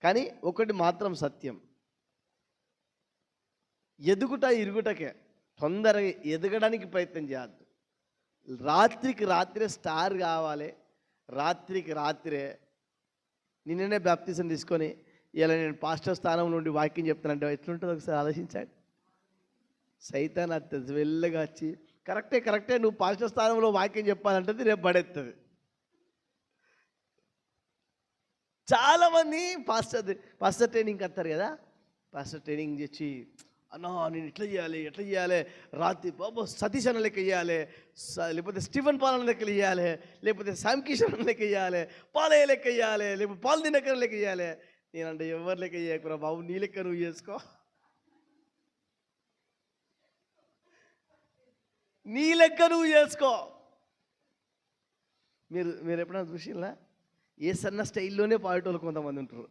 కానీ ఒకటి మాత్రం సత్యం, ఎదుగుట ఇరుగుటకే, తొందరగా ఎదగడానికి ప్రయత్నం చేయద్దు. రాత్రికి రాత్రే స్టార్ కావాలి, రాత్రికి రాత్రే. నిన్ననే బాప్తిజం తీసుకొని ఇలా నేను పాస్టర్ స్థానం నుండి వాక్యం చెప్తానంటే ఎట్లుంటుందో ఒకసారి ఆలోచించాడు. సైతాన్ అత్తది వెళ్ళగా వచ్చి కరెక్టే నువ్వు పాస్టర్ స్థానంలో వాక్యం చెప్పాలంటది, రేపు పడేస్తుంది. చాలామంది పాస్టర్ ట్రైనింగ్కి వస్తారు కదా, పాస్టర్ ట్రైనింగ్ చేసి అన్నా నేను ఎట్లా చేయాలి, రాత్రి బాబు సతీష్ అన్న లెక్క చేయాలి, లేకపోతే స్టీఫెన్ పాలన లెక్క చేయాలి, లేకపోతే శామ్ కిషోర్ లెక్క చేయాలి, పాలయ్య లెక్క చేయాలి, లేకపోతే పాల్ దినకర్ లెక్క చేయాలి. నేనంటే ఎవరి లెక్క చేయకురా బాబు, నీ లెక్క నువ్వు చేసుకో, నీ లెక్క నువ్వు చేసుకో. మీరు ఎప్పుడైనా చూసినా ఏ సన్న స్టైల్లోనే పాడేటోళ్ళు కొంతమంది ఉంటారు.